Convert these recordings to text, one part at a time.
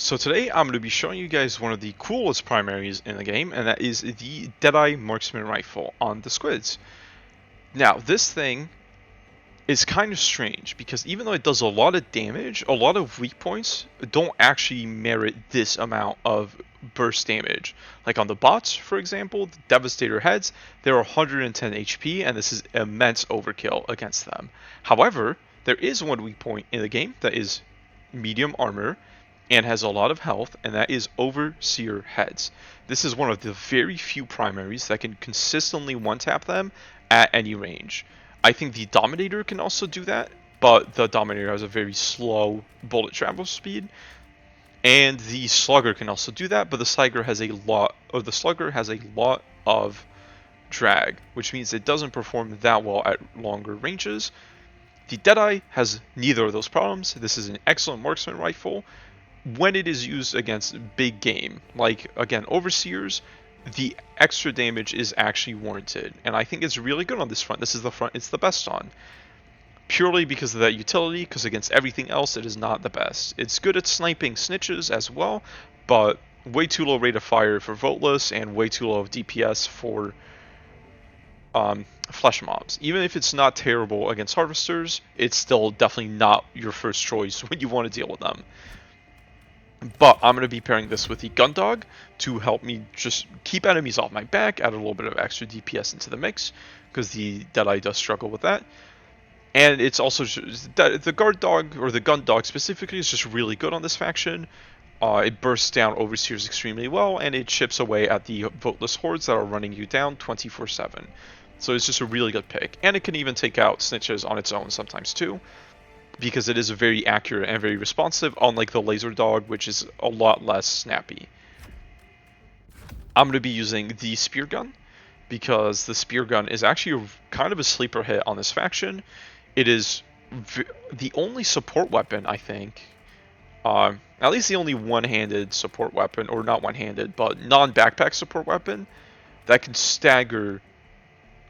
So today I'm going to be showing you guys one of the coolest primaries in the game, and that is the Deadeye Marksman Rifle on the squids. Now, this thing is kind of strange because even though it does a lot of damage, a lot of weak points don't actually merit this amount of burst damage. Like on the bots, for example, the Devastator heads, they're 110 HP, and this is immense overkill against them. However, there is one weak point in the game that is medium armor and has a lot of health, and that is Overseer heads. This is one of the very few primaries that can consistently one-tap them at any range. I think the Dominator can also do that, but the Dominator has a very slow bullet travel speed, and the Slugger can also do that, but the Slugger has a lot of drag, which means it doesn't perform that well at longer ranges. The Deadeye has neither of those problems. This is an excellent marksman rifle when it is used against big game, like again Overseers. The extra damage is actually warranted, and I think it's really good on this front. This is the front it's the best on, purely because of that utility, because against everything else it is not the best. It's good at sniping snitches as well, but way too low rate of fire for Voteless and way too low of DPS for flesh mobs. Even if it's not terrible against harvesters, it's still definitely not your first choice when you want to deal with them. But I'm going to be pairing this with the Gun Dog to help me just keep enemies off my back, add a little bit of extra DPS into the mix, because the Deadeye does struggle with that. And it's also the Guard Dog, or the Gun Dog specifically, is just really good on this faction. It bursts down Overseers extremely well, and it chips away at the voteless hordes that are running you down 24/7. So it's just a really good pick. And it can even take out snitches on its own sometimes too, because it is very accurate and very responsive, unlike the Laser Dog, which is a lot less snappy. I'm going to be using the Spear Gun, because the Spear Gun is actually kind of a sleeper hit on this faction. It is the only support weapon, I think, at least the only one-handed support weapon, or not one-handed, but non-backpack support weapon that can stagger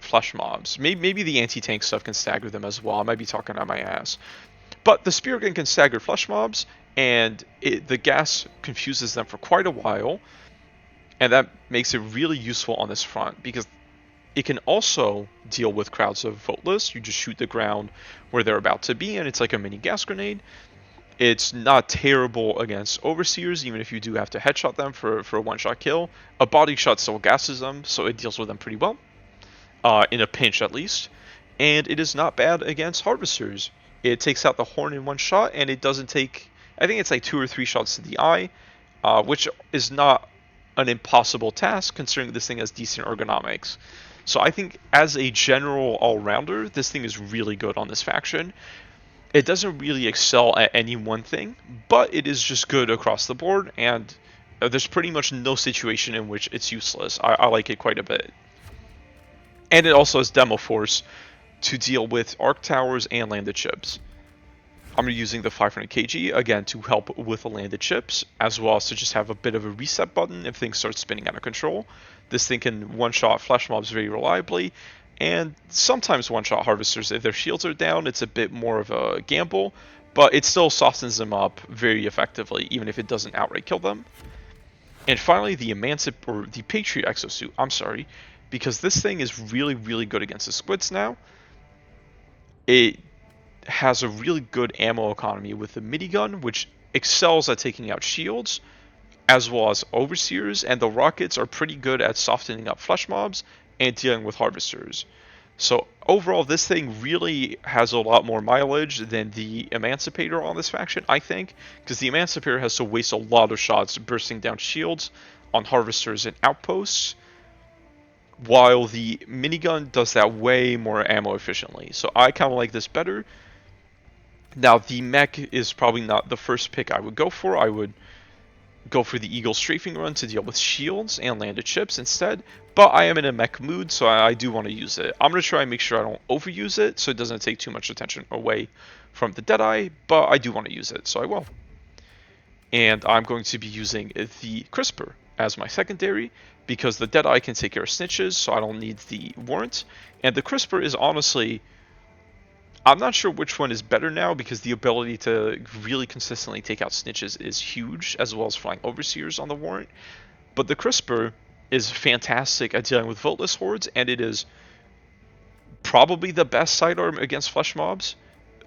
flesh mobs. Maybe the anti-tank stuff can stagger them as well. I might be talking out my ass. But the Spear Gun can stagger flesh mobs, and the gas confuses them for quite a while, and that makes it really useful on this front, because it can also deal with crowds of voteless. You just shoot the ground where they're about to be, and it's like a mini gas grenade. It's not terrible against Overseers, even if you do have to headshot them for a one-shot kill. A body shot still gasses them, so it deals with them pretty well, in a pinch at least. And it is not bad against Harvesters. It takes out the horn in one shot, and it doesn't take, I think it's like 2 or 3 shots to the eye, which is not an impossible task considering this thing has decent ergonomics. So I think as a general all-rounder, this thing is really good on this faction. It doesn't really excel at any one thing, but it is just good across the board, and there's pretty much no situation in which it's useless. I like it quite a bit. And it also has demo force to deal with arc towers and landed ships. I'm using the 500 kg again to help with the landed ships, as well as to just have a bit of a reset button if things start spinning out of control. This thing can one-shot flesh mobs very reliably, and sometimes one-shot harvesters if their shields are down. It's a bit more of a gamble, but it still softens them up very effectively, even if it doesn't outright kill them. And finally, the Patriot exosuit. I'm sorry, because this thing is really good against the squids now. It has a really good ammo economy with the minigun, which excels at taking out shields, as well as Overseers, and the rockets are pretty good at softening up flesh mobs and dealing with harvesters. So overall, this thing really has a lot more mileage than the Emancipator on this faction, I think, because the Emancipator has to waste a lot of shots bursting down shields on harvesters and outposts, while the minigun does that way more ammo efficiently. So I kind of like this better. Now, the mech is probably not the first pick I would go for. I would go for the Eagle Strafing Run to deal with shields and landed ships instead, but I am in a mech mood, so I do want to use it. I'm going to try and make sure I don't overuse it, so it doesn't take too much attention away from the Deadeye, but I do want to use it, so I will. And I'm going to be using the Crisper as my secondary, because the Deadeye can take care of snitches, so I don't need the warrant. And the Crisper is honestly, I'm not sure which one is better now because the ability to really consistently take out snitches is huge, as well as flying overseers on the warrant. But the crisper is fantastic at dealing with voteless hordes, and it is probably the best sidearm against flesh mobs.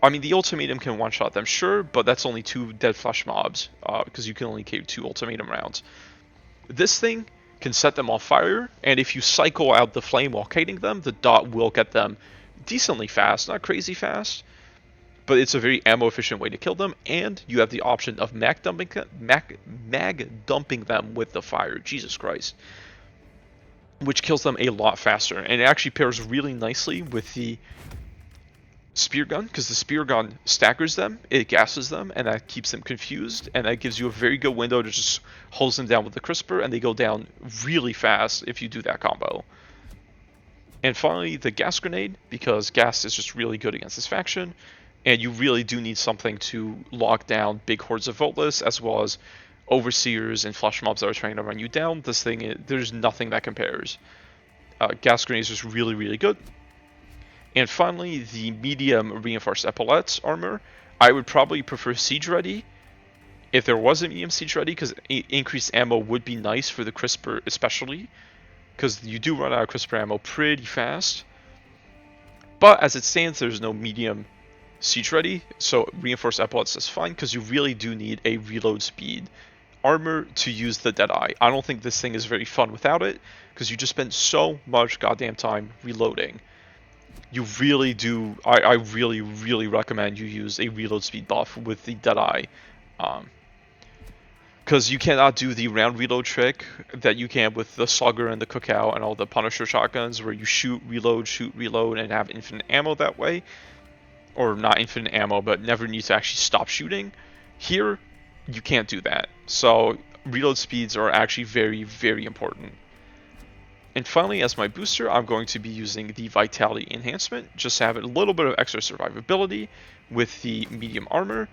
I mean, the ultimatum can one-shot them, sure, but that's only 2 dead flesh mobs, because you can only carry 2 ultimatum rounds. This thing can set them on fire, and if you cycle out the flame while kiting them, the dot will get them decently fast, not crazy fast, but it's a very ammo efficient way to kill them, and you have the option of mag dumping them with the fire, Jesus Christ, which kills them a lot faster, and it actually pairs really nicely with the spear gun, because the spear gun staggers them, it gasses them, and that keeps them confused, and that gives you a very good window to just hose them down with the crisper, and they go down really fast if you do that combo. And finally, the gas grenade, because gas is just really good against this faction, and you really do need something to lock down big hordes of voteless, as well as overseers and flesh mobs that are trying to run you down. This thing, there's nothing that compares. Gas grenade is just really, really good. And finally, the medium reinforced epaulettes armor. I would probably prefer siege ready if there was a medium siege ready, because increased ammo would be nice for the crisper especially, because you do run out of crisper ammo pretty fast. But as it stands, there's no medium siege ready, so reinforced epaulettes is fine, because you really do need a reload speed armor to use the Deadeye. I don't think this thing is very fun without it, because you just spend so much goddamn time reloading. You really do, I really, really recommend you use a reload speed buff with the Deadeye. Because you cannot do the round reload trick that you can with the Slugger and the Cookout and all the Punisher shotguns, where you shoot, reload, and have infinite ammo that way. Or not infinite ammo, but never need to actually stop shooting. Here, you can't do that. So reload speeds are actually very, very important. And finally, as my booster, I'm going to be using the Vitality Enhancement, just to have a little bit of extra survivability with the medium armor.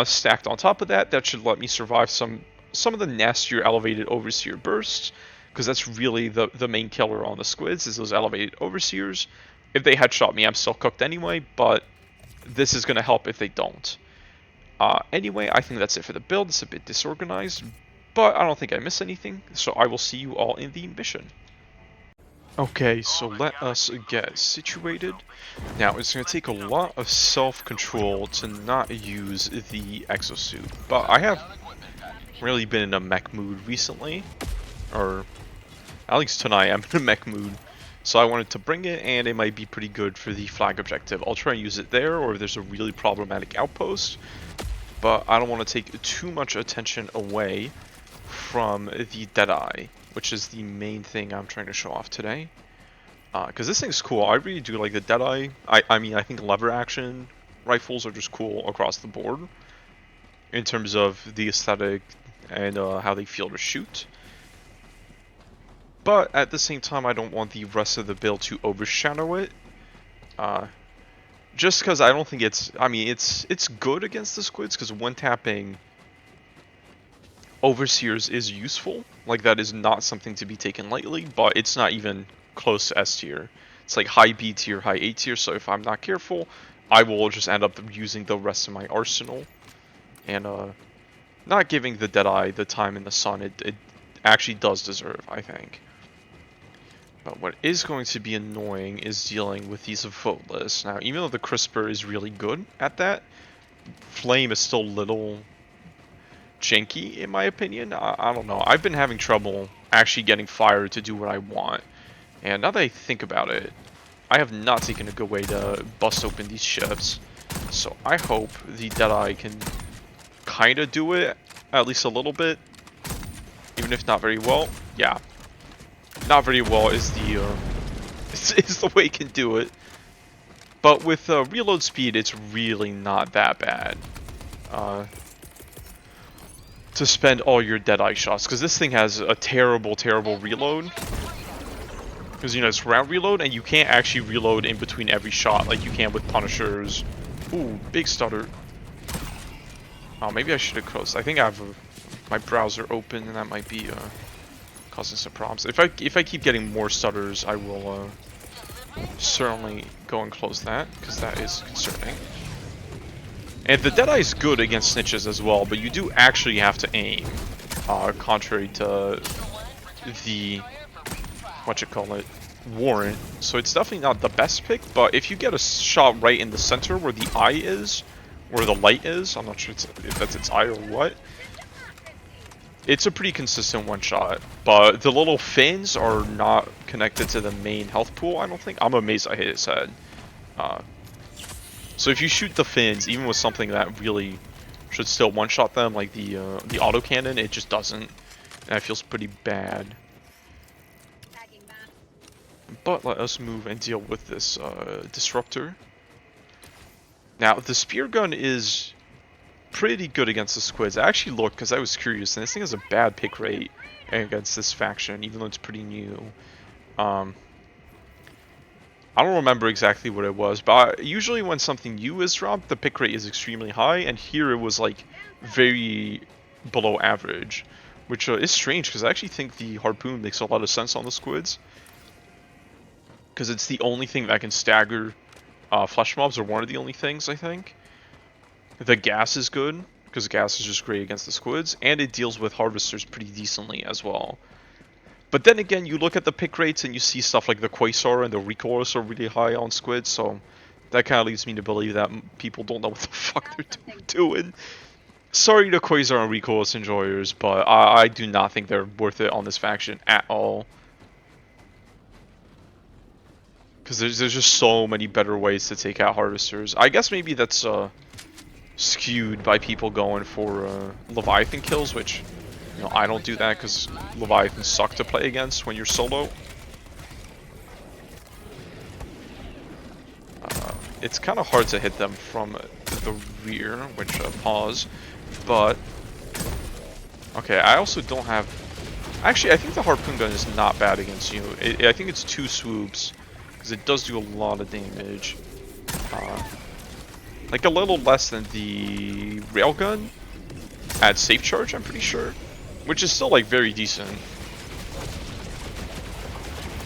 Stacked on top of that, that should let me survive some of the nastier elevated Overseer bursts, because that's really the main killer on the squids, is those elevated Overseers. If they headshot me, I'm still cooked anyway, but this is going to help if they don't. Anyway, I think that's it for the build. It's a bit disorganized, but I don't think I missed anything, so I will see you all in the mission. Okay, so let us get situated. Now, it's going to take a lot of self-control to not use the exosuit, but I have really been in a mech mood recently, or at least tonight I'm in a mech mood, so I wanted to bring it, and it might be pretty good for the flag objective. I'll try and use it there, or if there's a really problematic outpost, but I don't want to take too much attention away from the Deadeye, which is the main thing I'm trying to show off today. Because this thing's cool. I really do like the Deadeye. I mean, I think lever action rifles are just cool across the board in terms of the aesthetic and how they feel to shoot. But at the same time, I don't want the rest of the build to overshadow it. Just because I don't think it's... I mean, it's good against the squids, because one-tapping Overseers is useful. Like, that is not something to be taken lightly, but it's not even close to S tier. It's like high B tier, high A tier, so if I'm not careful, I will just end up using the rest of my arsenal. And not giving the Deadeye the time in the sun it actually does deserve, I think. But what is going to be annoying is dealing with these voteless. Now, even though the crisper is really good at that, flame is still a little janky in my opinion. I don't know. I've been having trouble actually getting fire to do what I want. And now that I think about it, I have not taken a good way to bust open these ships. So I hope the Deadeye can kind of do it, at least a little bit. Even if not very well. Yeah. Not very well is the is the way it can do it. But with reload speed, it's really not that bad. To spend all your Deadeye shots, because this thing has a terrible, terrible reload. Because, you know, it's round reload, and you can't actually reload in between every shot like you can with Punishers. Ooh, big stutter. Oh, maybe I should have closed. I think I have my browser open, and that might be causing some problems. If I keep getting more stutters, I will Certainly go and close that, because that is concerning. And the Deadeye is good against snitches as well, but you do actually have to aim, contrary to the, warrant. So it's definitely not the best pick, but if you get a shot right in the center where the eye is, where the light is, I'm not sure if that's its eye or what, it's a pretty consistent one shot. But the little fins are not connected to the main health pool, I don't think. I'm amazed I hit its head. So if you shoot the fins, even with something that really should still one-shot them, like the autocannon, it just doesn't. And that feels pretty bad. But let us move and deal with this disruptor. Now, the spear gun is pretty good against the squids. I actually looked because I was curious, and this thing has a bad pick rate against this faction, even though it's pretty new. I don't remember exactly what it was, but usually when something new is dropped, the pick rate is extremely high, and here it was like very below average, which is strange because I actually think the harpoon makes a lot of sense on the squids, because it's the only thing that can stagger flesh mobs, or one of the only things, I think. The gas is good, because gas is just great against the squids, and it deals with harvesters pretty decently as well. But then again, you look at the pick rates and you see stuff like the Quasar and the Recoilers are really high on squids, so that kind of leads me to believe that people don't know what the fuck they're doing. Sorry to Quasar and Recoilers enjoyers, but I do not think they're worth it on this faction at all. Because there's just so many better ways to take out harvesters. I guess maybe that's skewed by people going for Leviathan kills, which, you know, I don't do that because Leviathans suck to play against when you're solo. It's kind of hard to hit them from the rear, which pause, but okay, I also don't have. Actually, I think the harpoon gun is not bad against you. I think it's 2 swoops because it does do a lot of damage. Like a little less than the railgun at safe charge, I'm pretty sure. Which is still like very decent.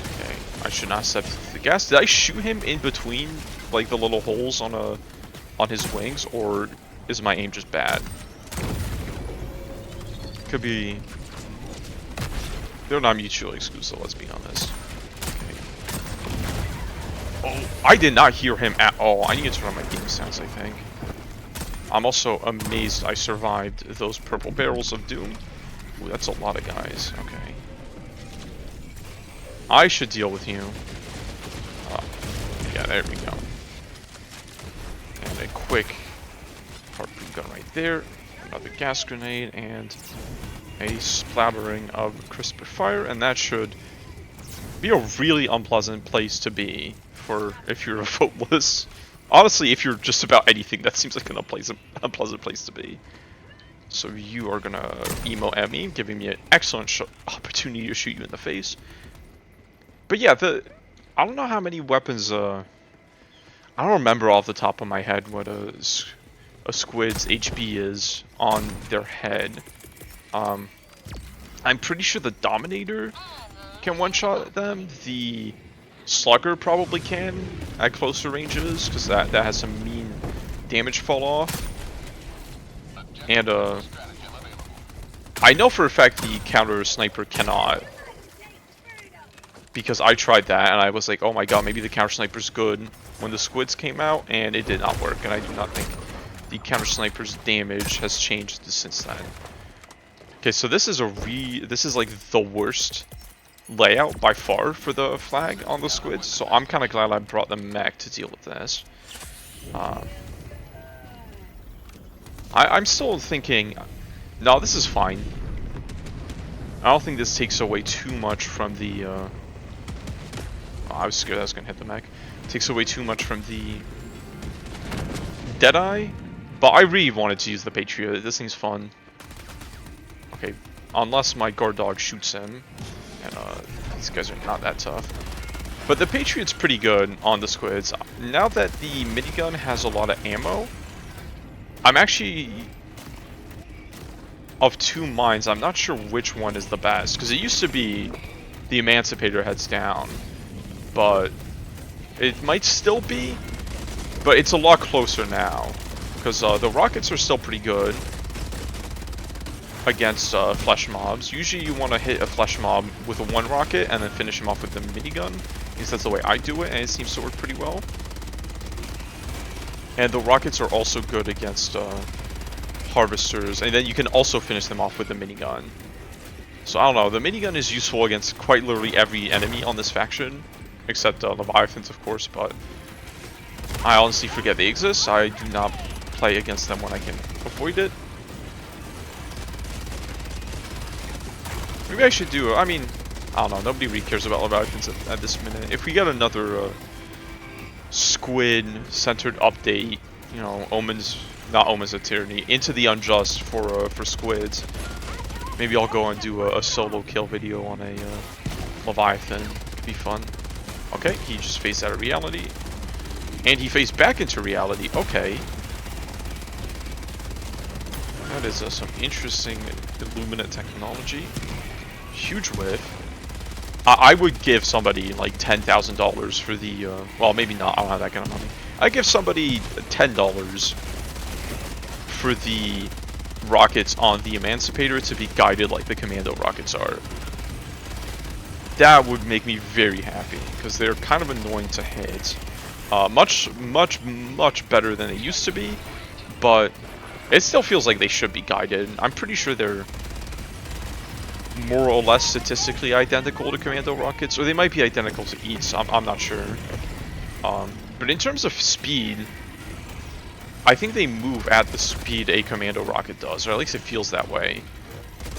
Okay, I should not set the gas. Did I shoot him in between like the little holes on his wings, or is my aim just bad? Could be. They're not mutually exclusive, let's be honest. Okay. Oh, I did not hear him at all. I need to turn on my game sounds, I think. I'm also amazed I survived those purple barrels of doom. Ooh, that's a lot of guys. Okay. I should deal with you. Yeah, there we go. And a quick harpoon gun right there. Another gas grenade and a splattering of crisper fire, and that should be a really unpleasant place to be for if you're a voteless. Honestly, if you're just about anything, that seems like an unpleasant place to be. So you are gonna emo at me, giving me an excellent opportunity to shoot you in the face. But yeah, I don't know how many weapons. I don't remember off the top of my head what a squid's HP is on their head. I'm pretty sure the Dominator can one-shot them. The Slugger probably can at closer ranges, because that has some mean damage fall off. And I know for a fact the counter sniper cannot, because I tried that and I was like, oh my god, maybe the counter sniper's good when the squids came out, and it did not work. And I do not think the counter sniper's damage has changed since then. Okay, so this is like the worst layout by far for the flag on the squids, so I'm kind of glad I brought the mech to deal with this. I'm still thinking, no, this is fine. I don't think this takes away too much from the, oh, I was scared I was going to hit the mech. Takes away too much from the Deadeye, but I really wanted to use the Patriot. This thing's fun. Okay, unless my guard dog shoots him, and these guys are not that tough. But the Patriot's pretty good on the squids. Now that the minigun has a lot of ammo, I'm actually of 2 minds. I'm not sure which one is the best, because it used to be the Emancipator heads down, but It might still be, but it's a lot closer now. Because the rockets are still pretty good against flesh mobs. Usually you want to hit a flesh mob with a 1 rocket and then finish him off with the minigun. At least that's the way I do it, and it seems to work pretty well. And the rockets are also good against harvesters, and then you can also finish them off with the minigun. So I don't know, the minigun is useful against quite literally every enemy on this faction, except Leviathans of course, but I honestly forget they exist. I do not play against them when I can avoid it. Maybe I should do, I mean, I don't know, nobody really cares about Leviathans at this minute. If we get another squid-centered update, you know, not Omens of Tyranny, Into the Unjust for squids, maybe I'll go and do a solo kill video on a Leviathan. Could be fun. Okay, he just phased out of reality. And he phased back into reality. Okay. That is some interesting Illuminate technology. Huge whiff. I would give somebody like $10,000 for the, well, maybe not, I don't have that kind of money. I'd give somebody $10 for the rockets on the Emancipator to be guided like the Commando rockets are. That would make me very happy, because they're kind of annoying to hit. Much better than they used to be, but it still feels like they should be guided. I'm pretty sure they're more or less statistically identical to Commando rockets, or they might be identical to each. I'm not sure. But in terms of speed, I think they move at the speed a Commando rocket does, or at least it feels that way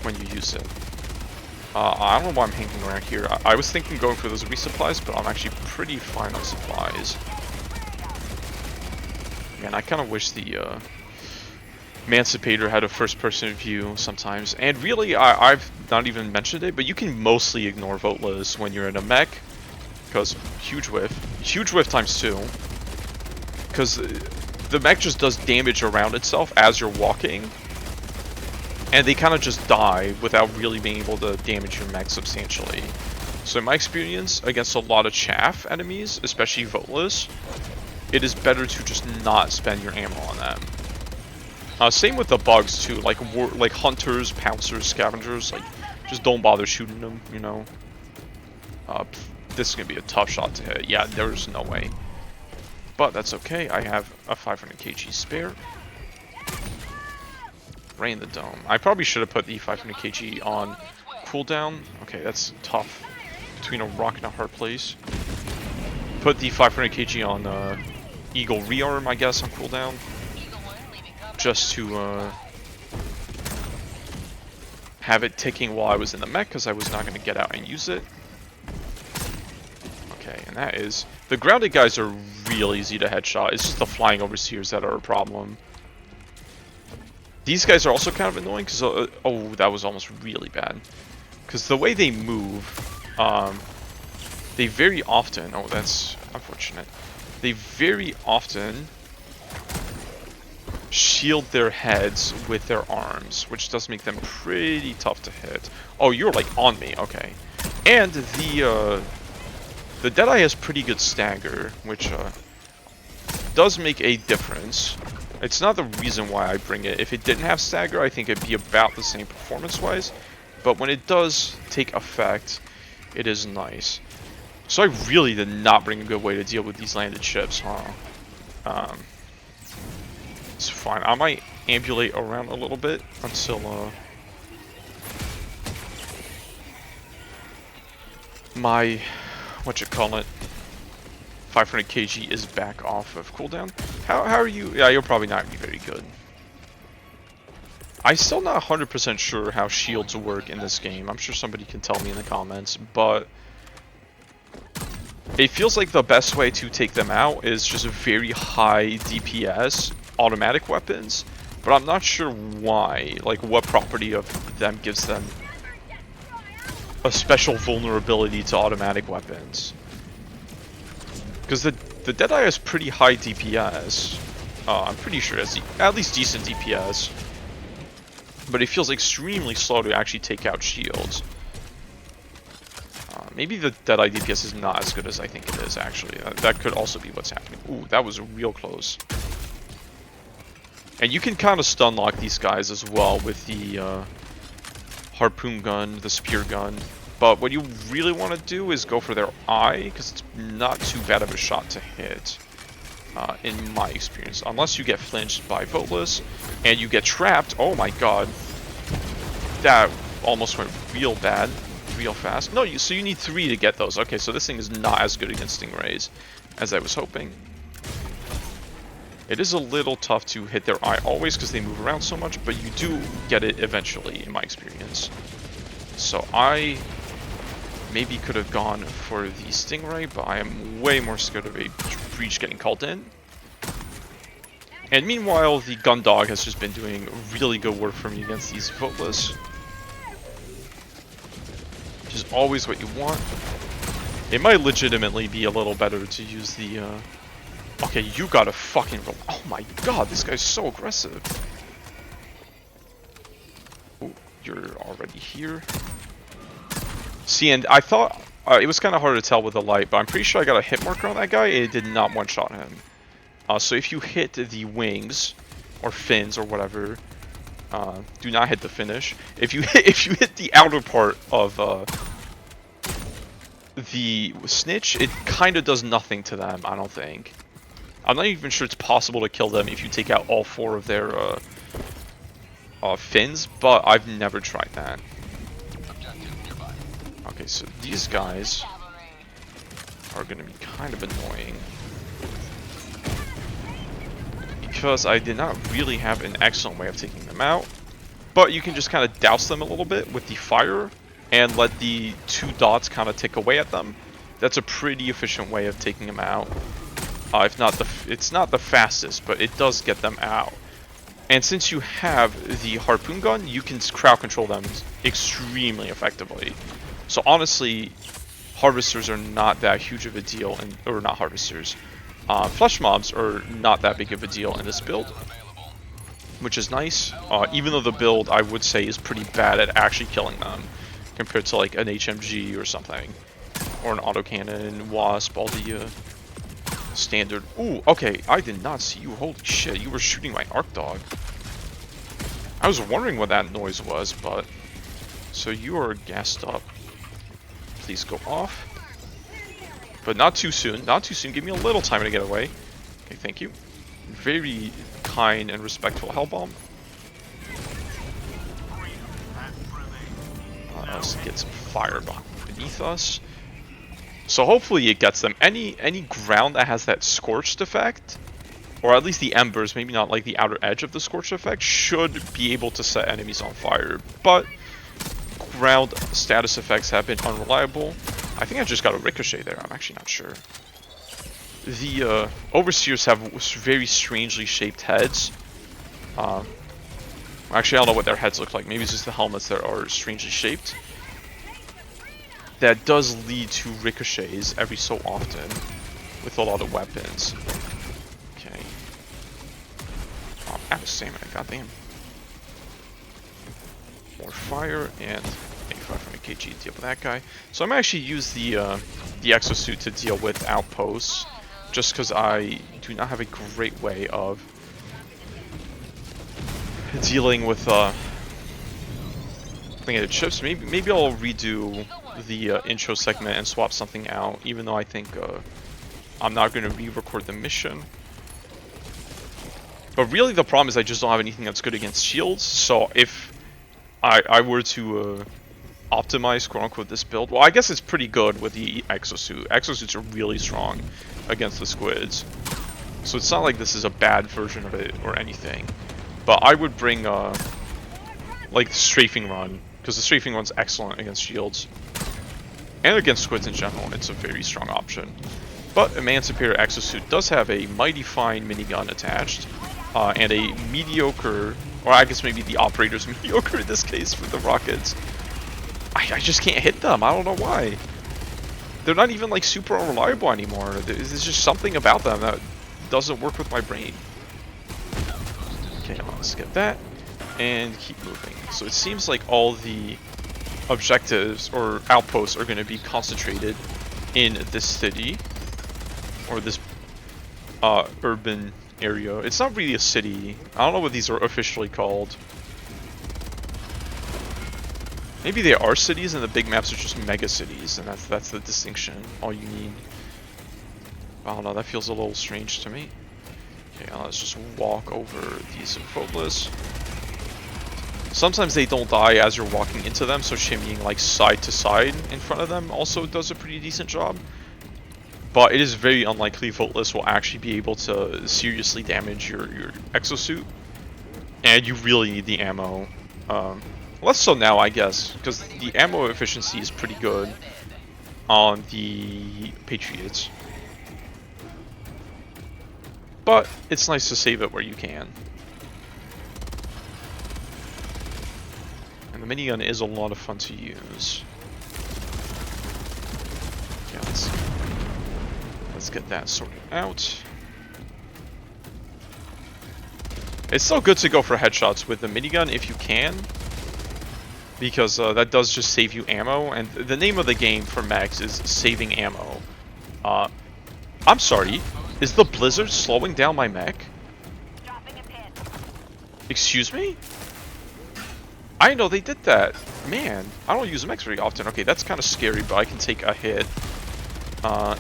when you use it. I don't know why I'm hanging around here. I was thinking going for those resupplies, but I'm actually pretty fine on supplies. Man, I kind of wish the Emancipator had a first-person view sometimes. And really, I've not even mentioned it, but you can mostly ignore voteless when you're in a mech, because huge whiff times 2. Because the mech just does damage around itself as you're walking, and they kind of just die without really being able to damage your mech substantially. So in my experience, against a lot of chaff enemies, especially voteless, it is better to just not spend your ammo on them. Same with the bugs too, like hunters, pouncers, scavengers, like just don't bother shooting them, you know. This is gonna be a tough shot to hit. Yeah, there's no way. But that's okay, I have a 500 kg spare. Rain the dome. I probably should have put the 500 kg on cooldown. Okay, that's tough. Between a rock and a hard place. Put the 500 kg on Eagle Rearm, I guess, on cooldown. Just to have it ticking while I was in the mech, because I was not going to get out and use it. Okay, and that is... The grounded guys are real easy to headshot. It's just the flying overseers that are a problem. These guys are also kind of annoying, because... oh, that was almost really bad. Because the way they move... they very often... Oh, that's unfortunate. They very often... shield their heads with their arms, which does make them pretty tough to hit. Oh, you're like on me, okay. And the Deadeye has pretty good stagger, which does make a difference. It's not the reason why I bring it. If it didn't have stagger, I think it'd be about the same performance-wise. But when it does take effect, it is nice. So I really did not bring a good way to deal with these landed ships, huh? It's fine. I might ambulate around a little bit until my 500 kg is back off of cooldown. How are you? Yeah, you're probably not be very good. I'm still not 100% sure how shields work in this game. I'm sure somebody can tell me in the comments, but it feels like the best way to take them out is just a very high DPS automatic weapons, but I'm not sure why, like what property of them gives them a special vulnerability to automatic weapons. Because the Deadeye has pretty high DPS, I'm pretty sure it's at least decent DPS, but it feels extremely slow to actually take out shields. Maybe the Deadeye DPS is not as good as I think it is, actually. That could also be what's happening. Ooh, that was real close. And you can kind of stun lock these guys as well with the harpoon gun, the spear gun. But what you really want to do is go for their eye, because it's not too bad of a shot to hit, in my experience. Unless you get flinched by Voteless, and you get trapped. Oh my god. That almost went real bad, real fast. No, so you need 3 to get those. Okay, so this thing is not as good against Stingrays as I was hoping. It is a little tough to hit their eye always because they move around so much, but you do get it eventually, in my experience. So I maybe could have gone for the Stingray, but I am way more scared of a breach getting called in. And meanwhile, the Gundog has just been doing really good work for me against these Voteless. Which is always what you want. It might legitimately be a little better to use the... Okay, you gotta fucking... Oh my god, this guy's so aggressive. Oh, you're already here. See, and I thought... it was kind of hard to tell with the light, but I'm pretty sure I got a hit marker on that guy. It did not one-shot him. So if you hit the wings, or fins, or whatever, do not hit the finish. If you hit the outer part of the snitch, it kind of does nothing to them, I don't think. I'm not even sure it's possible to kill them if you take out all 4 of their fins, but I've never tried that. Okay, so these guys are going to be kind of annoying. Because I did not really have an excellent way of taking them out. But you can just kind of douse them a little bit with the fire and let the 2 dots kind of tick away at them. That's a pretty efficient way of taking them out. If not it's not the fastest, but it does get them out. And since you have the harpoon gun, you can crowd control them extremely effectively. So honestly, harvesters are not that huge of a deal, or not harvesters. Flesh mobs are not that big of a deal in this build, which is nice. Even though the build, I would say, is pretty bad at actually killing them, compared to like an HMG or something, or an autocannon, wasp, all the standard. Ooh, okay, I did not see you. Holy shit, you were shooting my arc dog. I was wondering what that noise was, but... So you are gassed up. Please go off. But not too soon, not too soon. Give me a little time to get away. Okay, thank you. Very kind and respectful Hellbomb. Let's get some fire beneath us. So hopefully it gets them. Any ground that has that scorched effect, or at least the embers, maybe not like the outer edge of the scorched effect, should be able to set enemies on fire. But ground status effects have been unreliable. I think I just got a ricochet there. I'm actually not sure. The overseers have very strangely shaped heads. Actually, I don't know what their heads look like. Maybe it's just the helmets that are strangely shaped. That does lead to ricochets every so often with a lot of weapons. Okay. Oh, I'm out of stamina, goddamn. More fire and 8500 kg to deal with that guy. So I'm actually use the exosuit to deal with outposts, just because I do not have a great way of dealing with negative chips. Maybe I'll redo the intro segment and swap something out, even though I think I'm not going to re-record the mission. But really the problem is I just don't have anything that's good against shields, so if I were to optimize quote-unquote this build, well, I guess it's pretty good with the exosuit. Exosuits are really strong against the squids, so it's not like this is a bad version of it or anything. But I would bring like the strafing run, because the strafing run's excellent against shields and against squids in general. It's a very strong option. But Emancipator Exosuit does have a mighty fine minigun attached, and a mediocre, or I guess maybe the operator's mediocre in this case with the rockets. I just can't hit them. I don't know why. They're not even like super unreliable anymore. There's just something about them that doesn't work with my brain. Okay, let's get that and keep moving. So it seems like all the objectives or outposts are going to be concentrated in this city or this urban area. It's not really a city. I don't know what these are officially called. Maybe they are cities and the big maps are just mega cities, and that's the distinction. All you need. I don't know, that feels a little strange to me. Okay, let's just walk over these Phobos. Sometimes they don't die as you're walking into them, so shimmying like side to side in front of them also does a pretty decent job. But it is very unlikely Voteless will actually be able to seriously damage your exosuit. And you really need the ammo. Less so now, I guess, because the ammo efficiency is pretty good on the Patriots. But it's nice to save it where you can. And the minigun is a lot of fun to use. Okay, let's get that sorted out. It's still good to go for headshots with the minigun if you can, because that does just save you ammo, and the name of the game for mechs is saving ammo. I'm sorry, is the blizzard slowing down my mech? Excuse me? I didn't know they did that. Man, I don't use mechs very often. Okay, that's kind of scary, but I can take a hit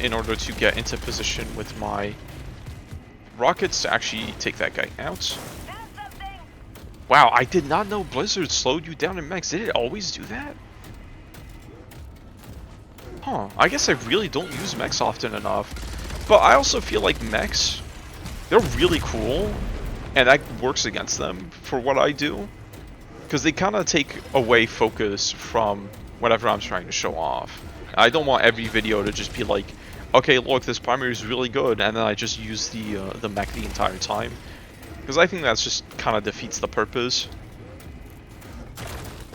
in order to get into position with my rockets to actually take that guy out. Wow, I did not know Blizzard slowed you down in mechs. Did it always do that? Huh, I guess I really don't use mechs often enough. But I also feel like mechs, they're really cool, and that works against them for what I do. Because they kind of take away focus from whatever I'm trying to show off. I don't want every video to just be like, okay, look, this primary is really good, and then I just use the mech the entire time. Because I think that's just kind of defeats the purpose.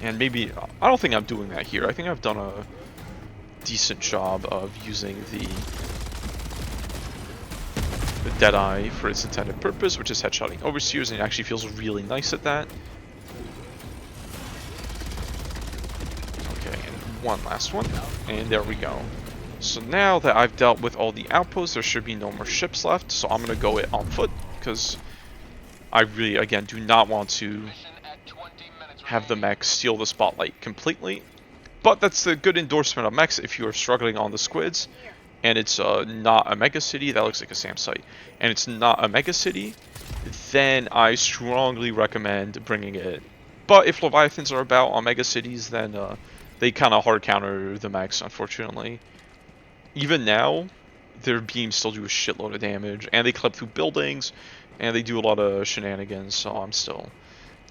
And maybe, I don't think I'm doing that here. I think I've done a decent job of using the Deadeye for its intended purpose, which is headshotting overseers, and it actually feels really nice at that. Okay, and one last one, and there we go. So now that I've dealt with all the outposts, there should be no more ships left, so I'm going to go it on foot, because I really, again, do not want to have the mech steal the spotlight completely. But that's a good endorsement of mechs if you are struggling on the squids, and it's not a mega city. That looks like a SAM site. And it's not a mega city, then I strongly recommend bringing it. But if Leviathans are about on mega cities, then they kind of hard counter the mechs, unfortunately. Even now, their beams still do a shitload of damage, and they clip through buildings, and they do a lot of shenanigans, so I'm still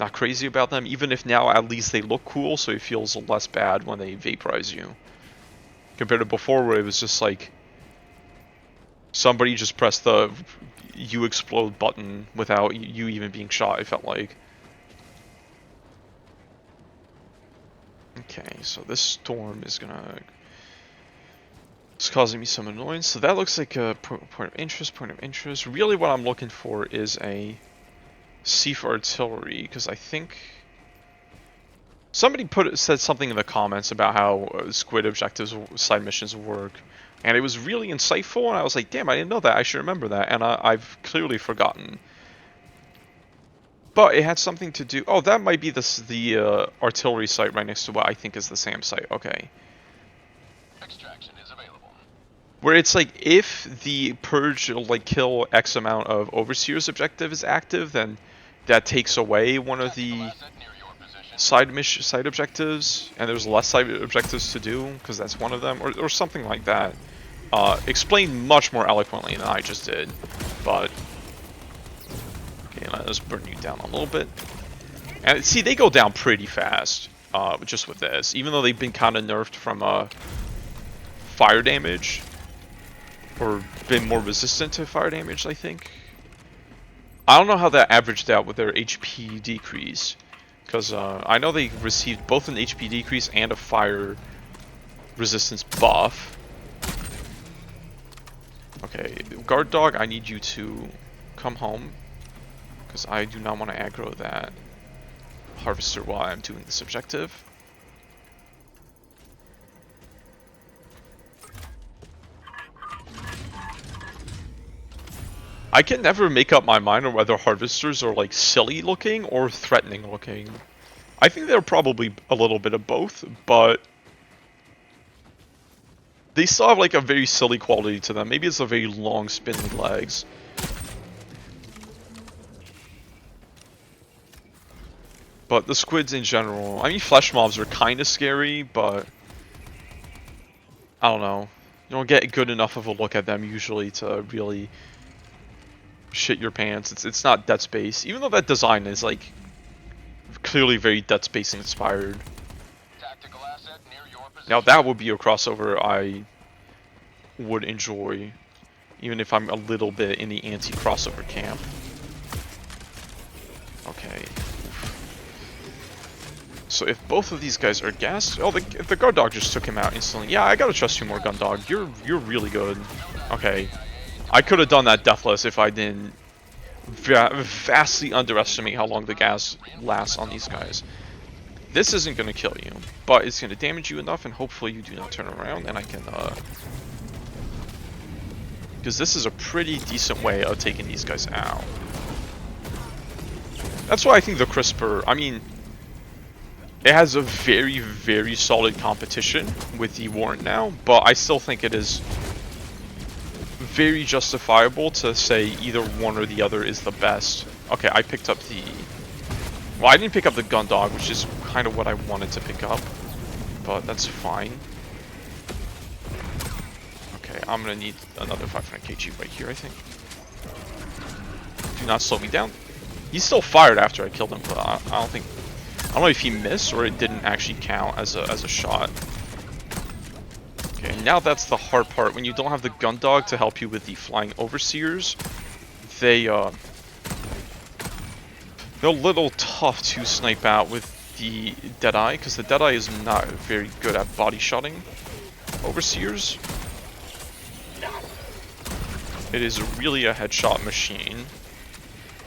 not crazy about them, even if now at least they look cool, so it feels less bad when they vaporize you. Compared to before, where it was just like, somebody just pressed the you explode button without you even being shot, it felt like. Okay, so this storm is gonna... It's causing me some annoyance, so that looks like a point of interest. Really what I'm looking for is a Siege artillery, because I think somebody said something in the comments about how squid objectives side missions work, and it was really insightful, and I was like, damn, I didn't know that, I should remember that, and I've clearly forgotten. But it had something to do... Oh, that might be the artillery site right next to what I think is the SAM site. Okay. Extraction is available. Where it's like, if the purge, like, kill X amount of overseers objective is active, then that takes away one of the side objectives, and there's less side objectives to do, because that's one of them, or something like that. Explained much more eloquently than I just did, but... Okay, let us burn you down a little bit. And see, they go down pretty fast, just with this, even though they've been kind of nerfed from fire damage, or been more resistant to fire damage, I think. I don't know how that averaged out with their HP decrease, because I know they received both an HP decrease and a fire resistance buff. Okay, guard dog, I need you to come home, because I do not want to aggro that harvester while I'm doing this objective. I can never make up my mind on whether harvesters are like silly looking or threatening looking. I think they're probably a little bit of both, but they still have like a very silly quality to them. Maybe it's the very long spindly legs. But the squids in general, I mean flesh mobs are kind of scary, but I don't know. You don't get good enough of a look at them usually to really shit your pants. It's not Dead Space, even though that design is like clearly very Dead Space inspired. Tactical asset near your position. Now that would be a crossover I would enjoy, even if I'm a little bit in the anti-crossover camp. Okay. So if both of these guys are gassed, oh, the guard dog just took him out instantly. Yeah, I gotta trust you more, gun dog. You're really good. Okay, I could have done that deathless if I didn't vastly underestimate how long the gas lasts on these guys. This isn't gonna kill you, but it's gonna damage you enough, and hopefully you do not turn around, and I can because this is a pretty decent way of taking these guys out. That's why I think the crisper, I mean, it has a very, very solid competition with the warrant now, but I still think it is very justifiable to say either one or the other is the best. Okay, I picked up the... Well, I didn't pick up the gun dog, which is kind of what I wanted to pick up, but that's fine. Okay, I'm gonna need another 500 kg right here, I think. Do not slow me down. He still fired after I killed him, but I don't think... I don't know if he missed or it didn't actually count as a shot. Okay, now that's the hard part. When you don't have the gun dog to help you with the flying overseers, they're a little tough to snipe out with the Deadeye, because the Deadeye is not very good at body shotting overseers. It is really a headshot machine.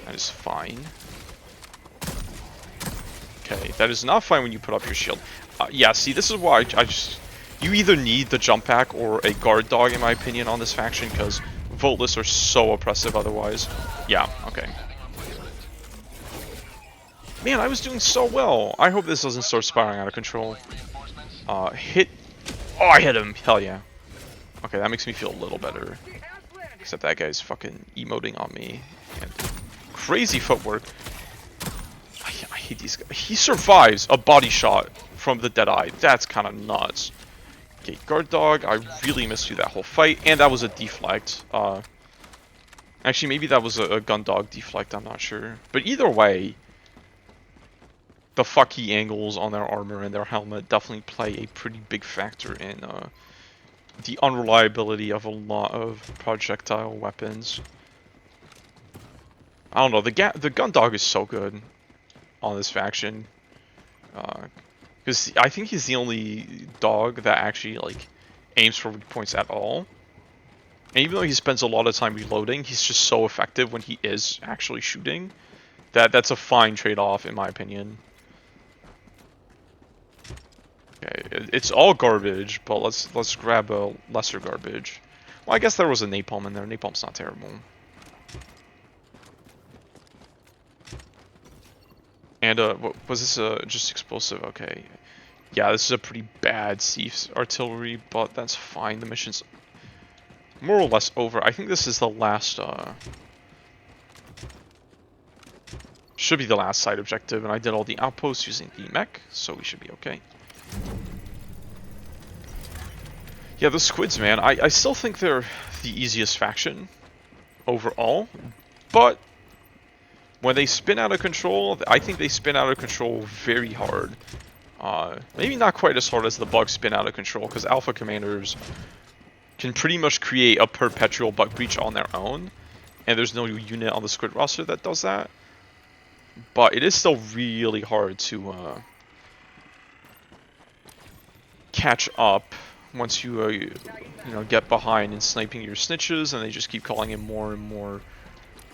That is fine. Okay, that is not fine when you put up your shield. Yeah, see, this is why I just... You either need the jump pack or a guard dog, in my opinion, on this faction, because Voltless are so oppressive otherwise. Yeah, okay. Man, I was doing so well. I hope this doesn't start spiraling out of control. Hit... Oh, I hit him! Hell yeah. Okay, that makes me feel a little better. Except that guy's fucking emoting on me. And crazy footwork. I hate these guys. He survives a body shot from the Deadeye. That's kind of nuts. Okay, guard dog. I really missed you that whole fight, and that was a deflect. Actually, maybe that was a gun dog deflect. I'm not sure. But either way, the fucky angles on their armor and their helmet definitely play a pretty big factor in the unreliability of a lot of projectile weapons. I don't know. The gun dog is so good on this faction, because I think he's the only dog that actually like aims for weak points at all. And even though he spends a lot of time reloading, he's just so effective when he is actually shooting that's a fine trade-off in my opinion. Okay, it's all garbage, but let's grab a lesser garbage. Well, I guess there was a napalm in there. Napalm's not terrible. And was this just explosive? Okay. Yeah, this is a pretty bad Thief's artillery, but that's fine. The mission's more or less over. I think this is the last, should be the last side objective, and I did all the outposts using the mech, so we should be okay. Yeah, the squids, man, I still think they're the easiest faction overall, but when they spin out of control, I think they spin out of control very hard. Maybe not quite as hard as the bugs spin out of control, because alpha commanders can pretty much create a perpetual bug breach on their own, and there's no unit on the squid roster that does that. But it is still really hard to catch up once you you know, get behind in sniping your snitches, and they just keep calling in more and more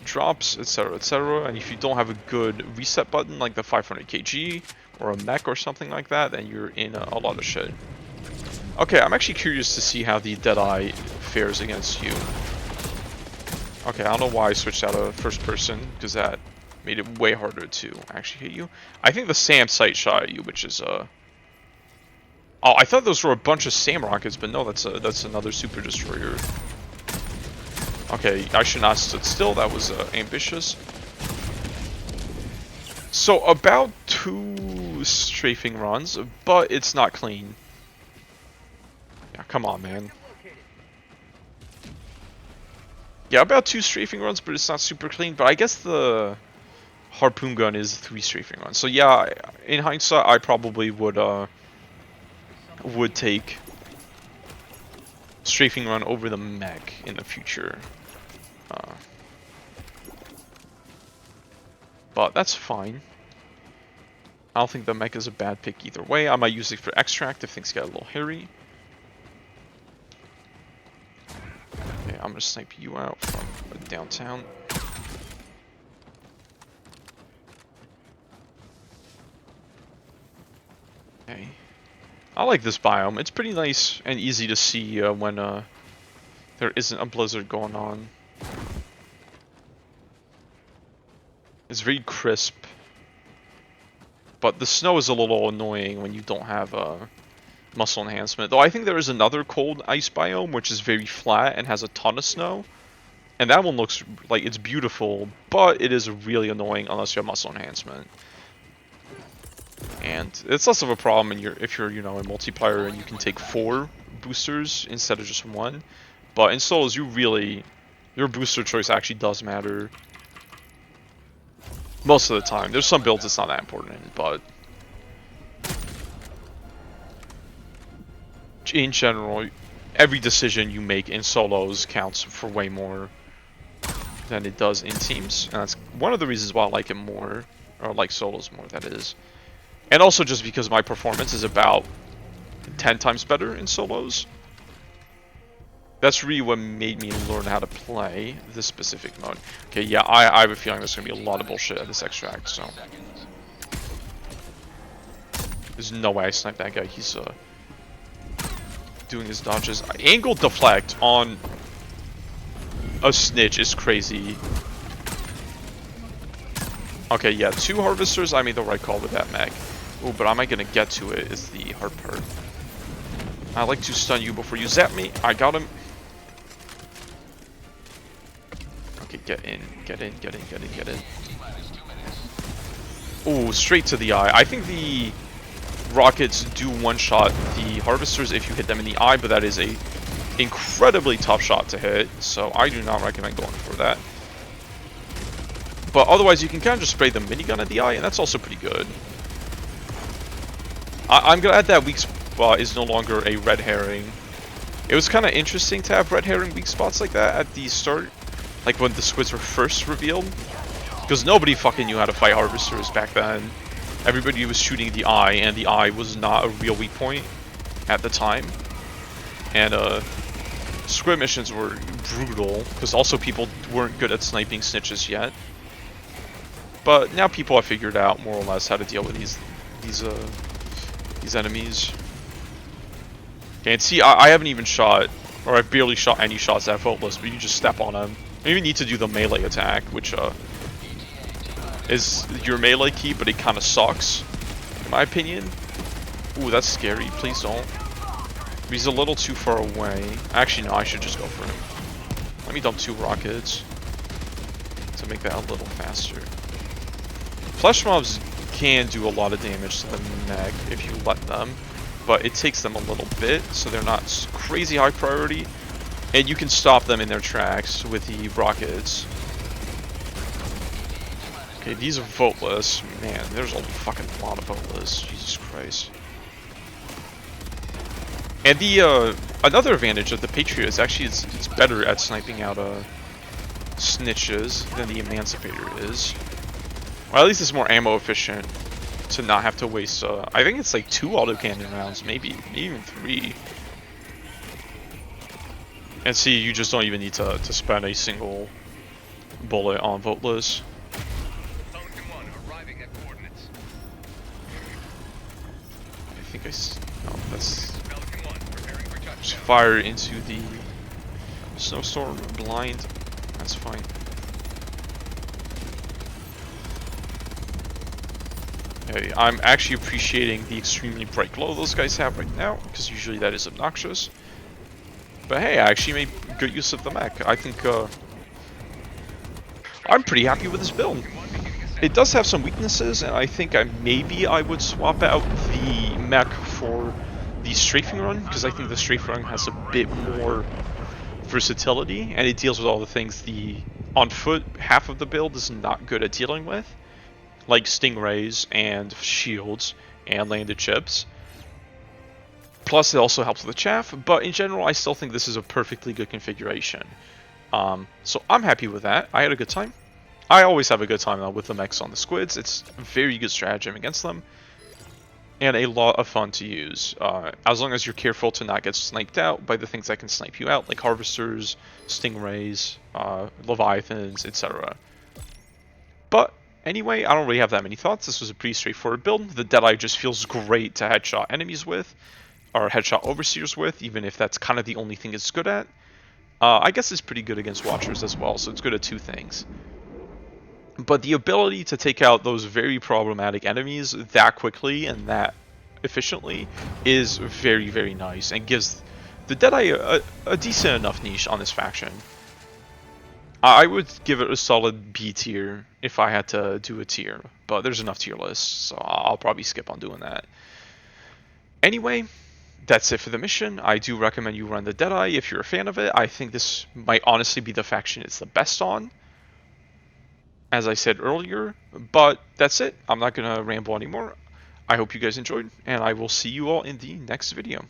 drops, etc, etc. And if you don't have a good reset button like the 500 kg or a mech or something like that, then you're in a lot of shit. Okay, I'm actually curious to see how the Deadeye fares against you. Okay, I don't know why I switched out of first person, because that made it way harder to actually hit you. I think the SAM sight shot at you, which is Oh, I thought those were a bunch of SAM rockets, but no, that's another super destroyer. Okay, I should not have stood still. That was ambitious. So about 2 strafing runs, but it's not clean. Yeah, come on, man. Yeah, about 2 strafing runs, but it's not super clean. But I guess the harpoon gun is 3 strafing runs. So yeah, in hindsight, I probably would take strafing run over the mech in the future. But that's fine. I don't think the mech is a bad pick either way. I might use it for extract if things get a little hairy. Okay, I'm gonna snipe you out from downtown. Okay. I like this biome. It's pretty nice and easy to see when there isn't a blizzard going on. It's very crisp. But the snow is a little annoying when you don't have muscle enhancement. Though I think there is another cold ice biome which is very flat and has a ton of snow. And that one looks like it's beautiful, but it is really annoying unless you have muscle enhancement. And it's less of a problem if you're, you know, in multiplayer and you can take 4 boosters instead of just 1. But in solos, your booster choice actually does matter. Most of the time. There's some builds it's not that important, but in general, every decision you make in solos counts for way more than it does in teams. And that's one of the reasons why I like it more, or like solos more, that is. And also just because my performance is about 10 times better in solos. That's really what made me learn how to play this specific mode. Okay, yeah, I have a feeling there's going to be a lot of bullshit at this extract, so. There's no way I sniped that guy. He's doing his dodges. Angle deflect on a snitch is crazy. Okay, yeah, 2 harvesters. I made the right call with that mech. Oh, but am I going to get to it is the hard part. I like to stun you before you zap me. I got him. Okay, get in, get in, get in, get in, get in. Oh, straight to the eye. I think the rockets do one-shot the harvesters if you hit them in the eye, but that is a incredibly tough shot to hit, so I do not recommend going for that. But otherwise, you can kind of just spray the minigun at the eye, and that's also pretty good. I'm glad that weak spot is no longer a red herring. It was kind of interesting to have red herring weak spots like that at the start. Like when the squids were first revealed. Because nobody fucking knew how to fight harvesters back then. Everybody was shooting the eye, and the eye was not a real weak point at the time. And squid missions were brutal, because also people weren't good at sniping snitches yet. But now people have figured out more or less how to deal with these enemies. Okay, and see, I haven't even shot, or I've barely shot any shots at Faultless, but you just step on them. You even need to do the melee attack, which is your melee key, but it kind of sucks, in my opinion. Ooh, that's scary. Please don't. He's a little too far away. Actually, no, I should just go for him. Let me dump 2 rockets to make that a little faster. Flesh mobs can do a lot of damage to the mech if you let them, but it takes them a little bit, so they're not crazy high priority. And you can stop them in their tracks with the rockets. Okay, these are voteless. Man, there's a fucking lot of voteless. Jesus Christ. And the another advantage of the Patriot is actually it's better at sniping out snitches than the Emancipator is. Or at least it's more ammo efficient to not have to waste. I think it's like 2 autocannon rounds, maybe even 3. And see, you just don't even need to spend a single bullet on voteless. I think no, that's just fire into the snowstorm blind. That's fine. Hey, I'm actually appreciating the extremely bright glow those guys have right now, because usually that is obnoxious. But hey, I actually made good use of the mech. I think I'm pretty happy with this build. It does have some weaknesses, and I think maybe I would swap out the mech for the strafing run, because I think the strafing run has a bit more versatility, and it deals with all the things the on foot half of the build is not good at dealing with, like stingrays and shields and landed chips. Plus, it also helps with the chaff, but in general, I still think this is a perfectly good configuration. So I'm happy with that. I had a good time. I always have a good time with the mechs on the squids. It's a very good stratagem against them, and a lot of fun to use, as long as you're careful to not get sniped out by the things that can snipe you out, like harvesters, stingrays, leviathans, etc. But anyway, I don't really have that many thoughts. This was a pretty straightforward build. The Deadeye just feels great to headshot enemies with, or headshot overseers with, even if that's kind of the only thing it's good at. I guess it's pretty good against watchers as well, so it's good at two things. But the ability to take out those very problematic enemies that quickly and that efficiently is very, very nice, and gives the Deadeye a decent enough niche on this faction. I would give it a solid B tier if I had to do a tier, but there's enough tier lists, so I'll probably skip on doing that. Anyway, that's it for the mission. I do recommend you run the Deadeye if you're a fan of it. I think this might honestly be the faction it's the best on, as I said earlier, but that's it. I'm not going to ramble anymore. I hope you guys enjoyed, and I will see you all in the next video.